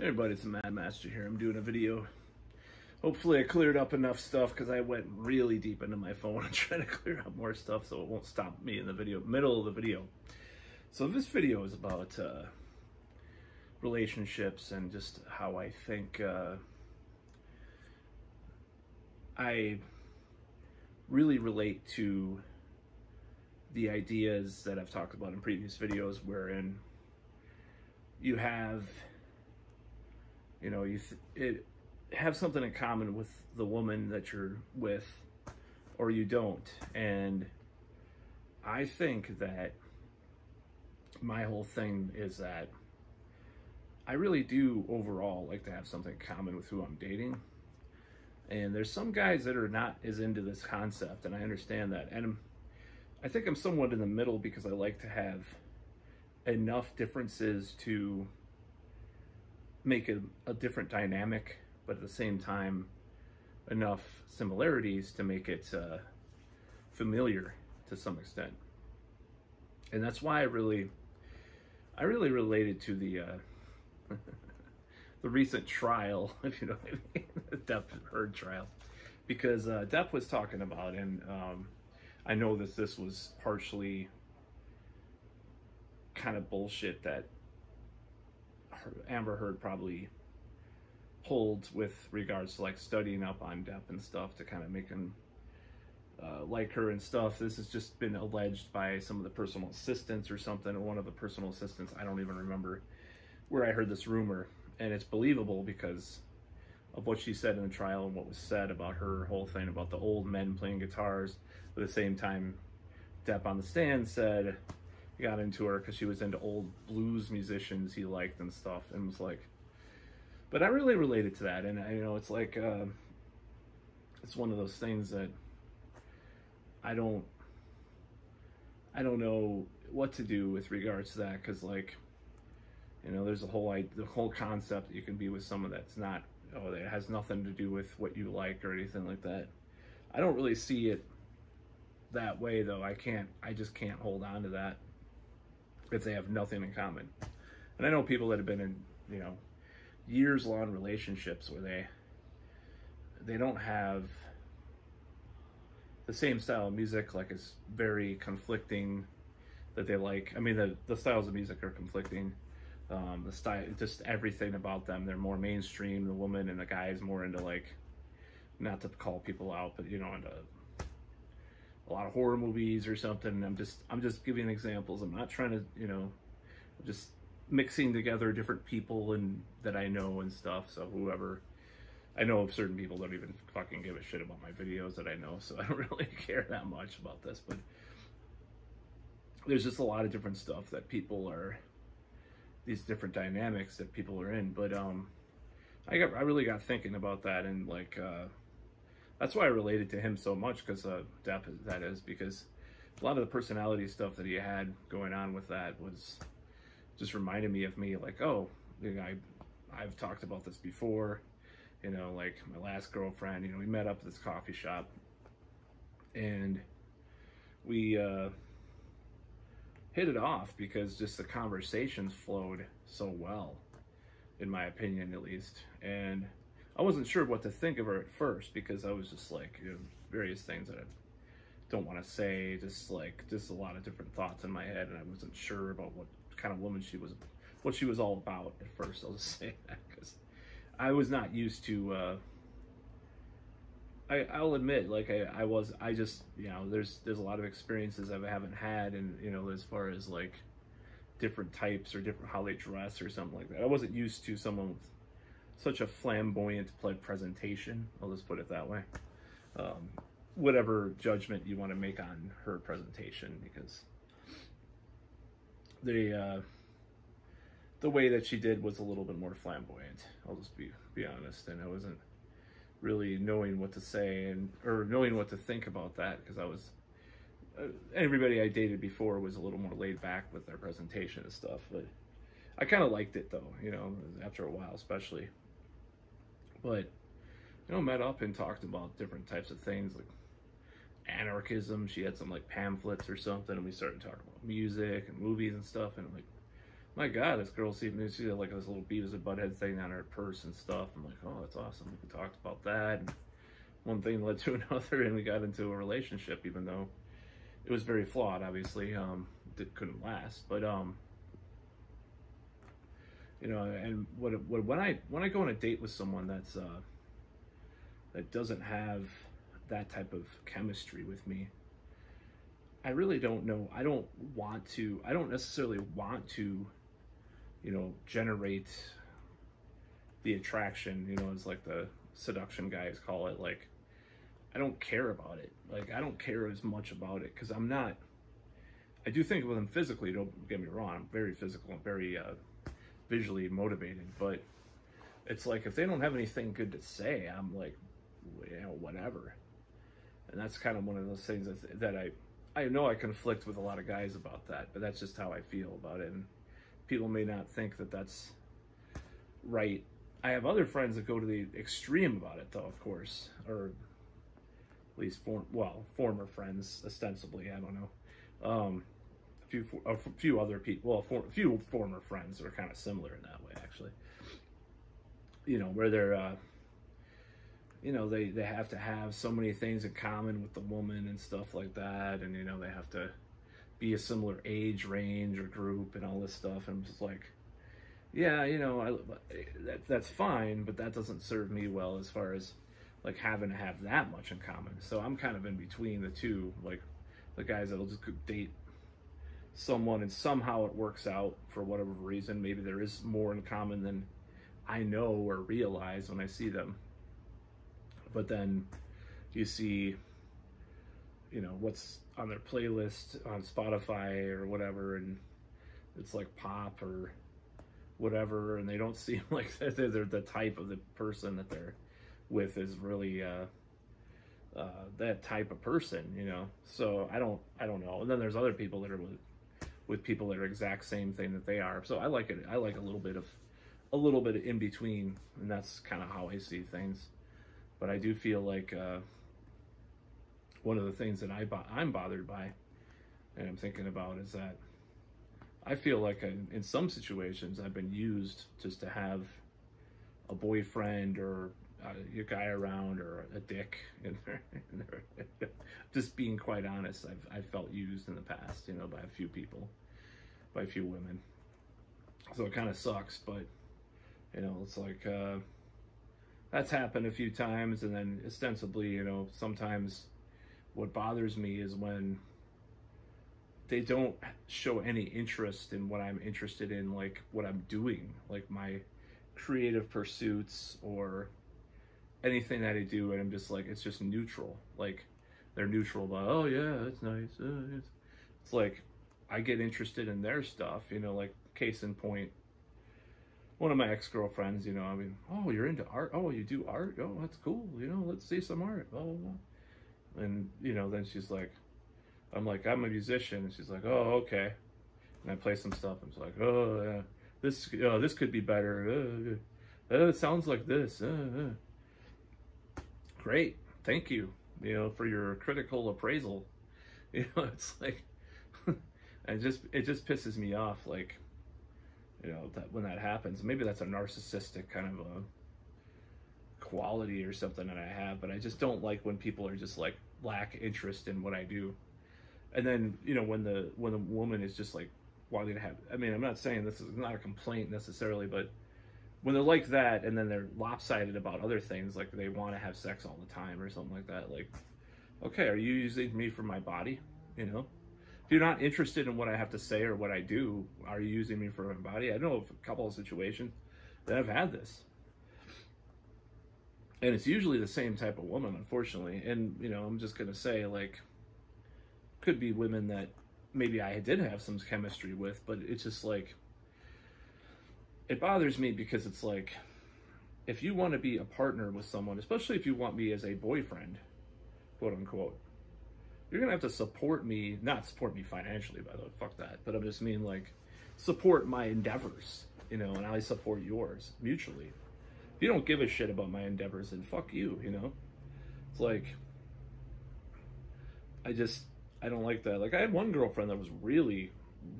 Hey everybody, it's the Mad Master here. I'm doing a video. Hopefully I cleared up enough stuff because I went really deep into my phone and trying to clear up more stuff so it won't stop me in the middle of the video. So this video is about relationships and just how I think I really relate to the ideas that I've talked about in previous videos, wherein you have, have something in common with the woman that you're with, or you don't. And I think that my whole thing is that I really do overall like to have something in common with who I'm dating. And there's some guys that are not as into this concept, and I understand that. And I think I'm somewhat in the middle because I like to have enough differences to make a different dynamic, but at the same time enough similarities to make it familiar to some extent. And that's why I really related to the the recent trial, if you know what I mean, the Depp Heard trial, because Depp was talking about, and I know that this was partially kind of bullshit that Amber Heard probably pulled with regards to like studying up on Depp and stuff to kind of make him like her and stuff. This has just been alleged by some of the personal assistants or something, or one of the personal assistants. I don't even remember where I heard this rumor, and it's believable because of what she said in the trial and what was said about her whole thing about the old men playing guitars. But at the same time, Depp on the stand said he got into her because she was into old blues musicians he liked and stuff, and was like, but I really related to that. And it's like it's one of those things that I don't know what to do with regards to that, because like, there's the whole concept that you can be with someone that's not, that has nothing to do with what you like or anything like that. I don't really see it that way though. I just can't hold on to that if they have nothing in common. And I know people that have been in, years-long relationships where they don't have the same style of music, like it's very conflicting that they like. I mean, the styles of music are conflicting. The style, just everything about them. They're more mainstream, the woman, and the guy is more into, like, not to call people out, but into a lot of horror movies or something. I'm just giving examples. I'm not trying to, I'm just mixing together different people and that I know and stuff. So whoever, I know of certain people don't even fucking give a shit about my videos that I know, so I don't really care that much about this. But there's just a lot of different stuff that people are, these different dynamics that people are in. But I really got thinking about that, and like that's why I related to him so much, because Depp, that is, because a lot of the personality stuff that he had going on with that was just reminded me of me, like, oh, I've talked about this before, like my last girlfriend, we met up at this coffee shop, and we hit it off because just the conversations flowed so well, in my opinion at least. And I wasn't sure what to think of her at first, because I was just like, various things that I don't want to say, just a lot of different thoughts in my head, and I wasn't sure about what kind of woman she was, what she was all about at first. I'll just say that, because I was not used to I'll admit, like, I just, there's a lot of experiences I haven't had, and as far as like different types or different how they dress or something like that. I wasn't used to someone with such a flamboyant presentation. I'll just put it that way. Whatever judgment you want to make on her presentation, because the way that she did was a little bit more flamboyant. I'll just be honest, and I wasn't really knowing what to say or knowing what to think about that, because I was everybody I dated before was a little more laid back with their presentation and stuff. But I kind of liked it though, after a while especially. But met up and talked about different types of things, like anarchism. She had some like pamphlets or something, and we started talking about music and movies and stuff, and like my God, this girl see me see like this little Beavis and Butthead thing on her purse and stuff. I'm like, oh, that's awesome. We talked about that. And one thing led to another, and we got into a relationship, even though it was very flawed. Obviously, it couldn't last. But you know, and when I go on a date with someone that doesn't have that type of chemistry with me, I really don't know. I don't necessarily want to, you know, generate the attraction, you know, as like the seduction guys call it. Like, I don't care about it. Like, I don't care as much about it because I do think of them physically, don't get me wrong. I'm very physical. I'm very visually motivated. But it's like, if they don't have anything good to say, I'm like, you know, whatever. And that's kind of one of those things that I know I conflict with a lot of guys about that, but that's just how I feel about it. And people may not think that that's right. I have other friends that go to the extreme about it, though, of course, or at least former friends, ostensibly. I don't know. A few other people, well, a few former friends that are kind of similar in that way, actually. You know, where they're, you know, they have to have so many things in common with the woman and stuff like that, and you know, they have to be a similar age range or group and all this stuff. And I'm just like, yeah, you know, that's fine, but that doesn't serve me well as far as like having to have that much in common. So I'm kind of in between the two, like the guys that'll just date someone and somehow it works out for whatever reason. Maybe there is more in common than I know or realize when I see them. But then you see, you know, what's on their playlist on Spotify or whatever, and it's like pop or whatever, and they don't seem like they're the type of the person that they're with is really that type of person, you know. So I don't know. And then there's other people that are with people that are exact same thing that they are. So I like it. I like a little bit of in between, and that's kind of how I see things. But I do feel like one of the things that I'm bothered by and I'm thinking about is that I feel like in some situations I've been used just to have a boyfriend or a guy around or a dick in there. Just being quite honest, I've felt used in the past, you know, by a few people, by a few women. So it kind of sucks, but you know, it's like that's happened a few times. And then ostensibly, you know, sometimes what bothers me is when they don't show any interest in what I'm interested in, like what I'm doing, like my creative pursuits or anything that I do, and I'm just like, it's just neutral. Like they're neutral about, oh yeah, that's nice. It's like I get interested in their stuff, you know, like case in point, one of my ex-girlfriends, you know, I mean, oh, you're into art? Oh, you do art? Oh, that's cool. You know, let's see some art. Blah, blah, blah. And, you know, then she's like, I'm like, I'm a musician. And she's like, oh, okay. And I play some stuff. I'm just like, oh, yeah, this could be better. It sounds like this. Great. Thank you, you know, for your critical appraisal. You know, it's like, it just pisses me off, like, you know, that when that happens. Maybe that's a narcissistic kind of a quality or something that I have, but I just don't like when people are just like lack interest in what I do. And then, you know, when the woman is just like wanting to have, I mean, I'm not saying this is not a complaint necessarily, but when they're like that and then they're lopsided about other things, like they want to have sex all the time or something like that, like, okay, are you using me for my body? You know? If you're not interested in what I have to say or what I do, are you using me for my body? I know of a couple of situations that I've had this. And it's usually the same type of woman, unfortunately. And, you know, I'm just going to say, like, could be women that maybe I did have some chemistry with, but it's just like, it bothers me because it's like, if you want to be a partner with someone, especially if you want me as a boyfriend, quote unquote, you're going to have to support me, not support me financially, by the way, fuck that, but I just mean like support my endeavors, you know, and I support yours mutually. If you don't give a shit about my endeavors, then fuck you, you know? It's like, I don't like that. Like I had one girlfriend that was really,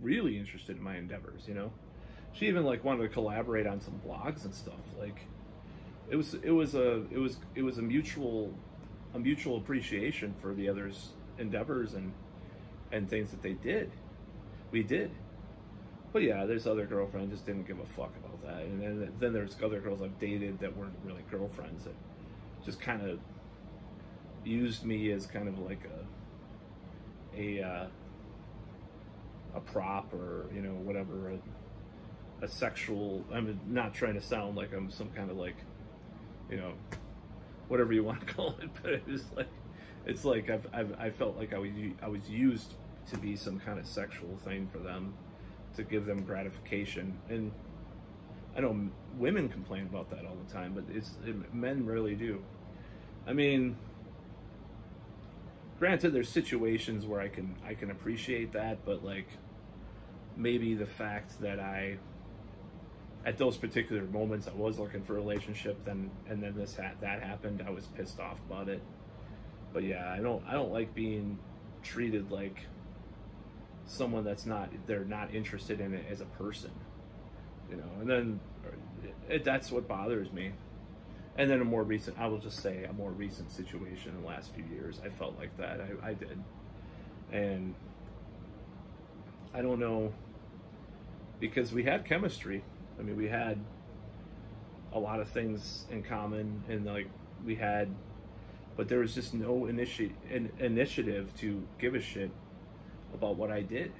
really interested in my endeavors, you know? she even like wanted to collaborate on some blogs and stuff. Like it was a mutual appreciation for the other's endeavors and things that they did. We did. But yeah, there's other girlfriends just didn't give a fuck about that. And then there's other girls I've dated that weren't really girlfriends that just kind of used me as kind of like a prop, or, you know, whatever, a sexual. I'm not trying to sound like I'm some kind of like, you know, whatever you want to call it, but it's like I felt like I was used to be some kind of sexual thing for them, to give them gratification. And I know women complain about that all the time, but men rarely do. I mean, granted, there's situations where I can appreciate that, but like maybe the fact that at those particular moments I was looking for a relationship, and then that happened, I was pissed off about it. But yeah, I don't like being treated like someone they're not interested in it as a person, you know. And then that's what bothers me. And then I will just say a more recent situation in the last few years, I felt like that. I did. And I don't know, because we had chemistry. I mean, we had a lot of things in common, and like but there was just no initiative to give a shit about what I did.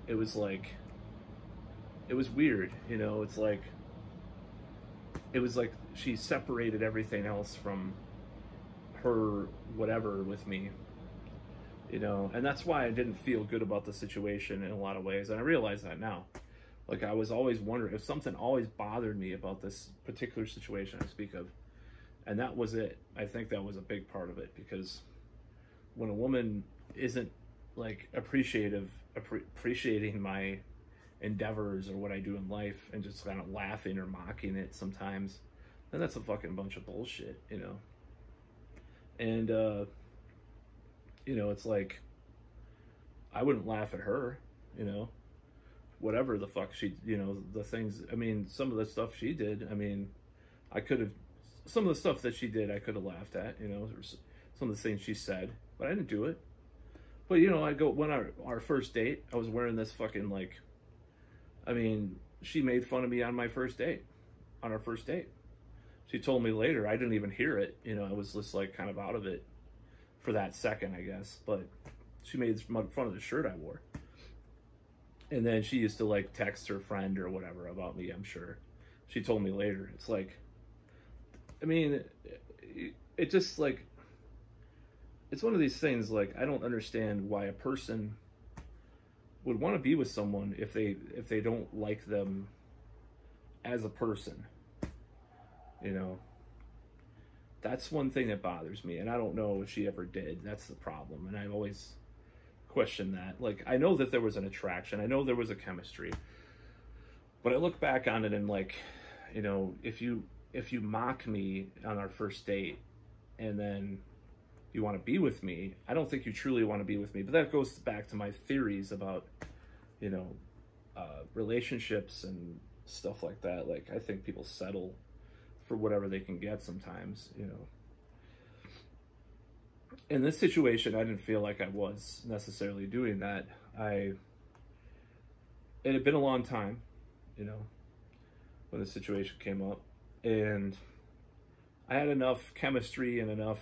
It was like, it was weird, you know. It was like she separated everything else from her whatever with me, you know. And that's why I didn't feel good about the situation in a lot of ways, and I realize that now. Like, I was always wondering if something always bothered me about this particular situation I speak of, and that was it. I think that was a big part of it, because when a woman isn't like appreciating my endeavors or what I do in life, and just kind of laughing or mocking it sometimes, then that's a fucking bunch of bullshit, you know. And you know, it's like, I wouldn't laugh at her, you know, whatever the fuck she, you know, the things, I mean, some of the stuff she did, I mean, some of the stuff that she did, I could have laughed at, you know, some of the things she said, but I didn't do it. But, you know, when our first date, I was wearing this fucking, like, I mean, she made fun of me on my first date, on our first date. She told me later, I didn't even hear it, you know, I was just, like, kind of out of it for that second, I guess, but she made fun of the shirt I wore. And then she used to, like, text her friend or whatever about me, I'm sure. She told me later. It's like, I mean, it just, like, it's one of these things, like, I don't understand why a person would want to be with someone if they don't like them as a person, you know. That's one thing that bothers me, and I don't know if she ever did. That's the problem, and I've always questioned that. Like, I know that there was an attraction, I know there was a chemistry, but I look back on it and, like, you know, if you mock me on our first date and then you want to be with me, I don't think you truly want to be with me. But that goes back to my theories about, you know, relationships and stuff like that. Like, I think people settle for whatever they can get sometimes, you know. In this situation, I didn't feel like I was necessarily doing that. It had been a long time, you know, when the situation came up, and I had enough chemistry and enough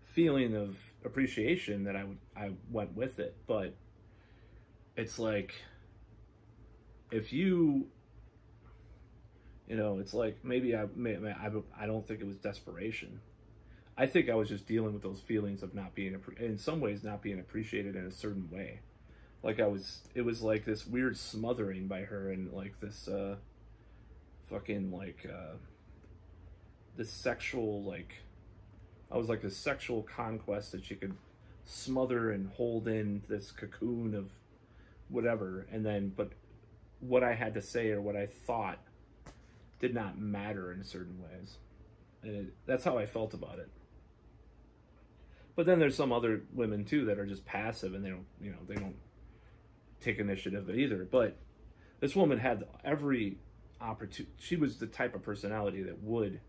feeling of appreciation that I went with it. But it's like, if you know, it's like, maybe I don't think it was desperation. I think I was just dealing with those feelings of not being, in some ways, not being appreciated in a certain way. Like, it was like this weird smothering by her, and like this fucking, like, this sexual, like, I was like a sexual conquest that she could smother and hold in this cocoon of whatever, and then, but what I had to say or what I thought did not matter in certain ways. And that's how I felt about it. But then there's some other women too that are just passive, and they don't, you know, take initiative either. But this woman had every opportunity. She was the type of personality that would,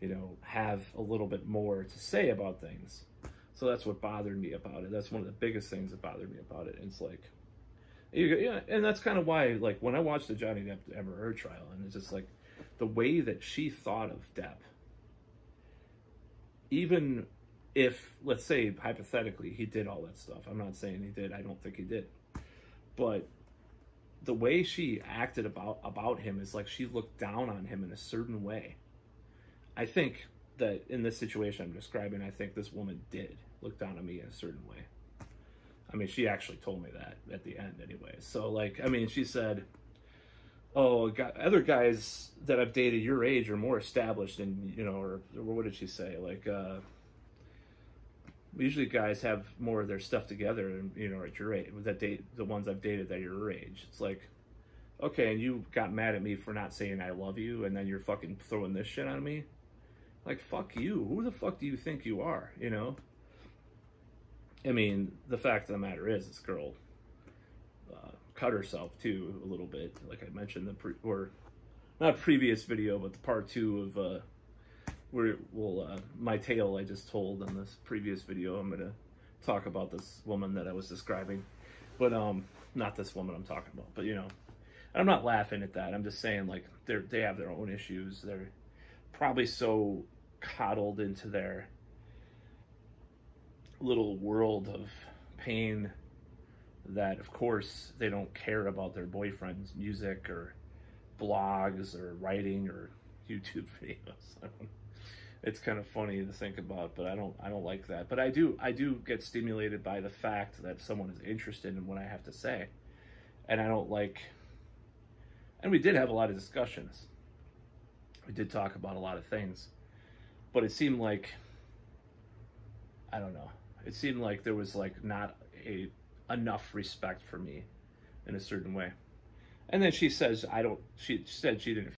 you know, have a little bit more to say about things. So that's what bothered me about it. That's one of the biggest things that bothered me about it. And it's like, yeah, and that's kind of why, like, when I watched the Johnny Depp Amber Heard trial, and it's just like the way that she thought of Depp, even if, let's say, hypothetically, he did all that stuff. I'm not saying he did. I don't think he did. But the way she acted about him is like she looked down on him in a certain way. I think that in this situation I'm describing, I think this woman did look down on me in a certain way. I mean, she actually told me that at the end anyway. So, like, I mean, she said, oh, other guys that I've dated your age are more established and, you know, or what did she say? Like, usually guys have more of their stuff together, and, you know, at your age, the ones I've dated that are your age. It's like, okay, and you got mad at me for not saying I love you, and then you're fucking throwing this shit on me? Like, fuck you. Who the fuck do you think you are, you know? I mean, the fact of the matter is, this girl cut herself, too, a little bit. Like I mentioned, not previous video, but the part 2 of my tale I just told in this previous video. I'm going to talk about this woman that I was describing. But, not this woman I'm talking about. But, you know, I'm not laughing at that. I'm just saying, like, they have their own issues. They're probably so coddled into their little world of pain that, of course, they don't care about their boyfriend's music or blogs or writing or YouTube videos. It's kind of funny to think about, but I don't like that. But I do get stimulated by the fact that someone is interested in what I have to say. And I don't like, and we did have a lot of discussions. We did talk about a lot of things, but it seemed like, I don't know. It seemed like there was like not enough respect for me in a certain way. And then she says, she said she didn't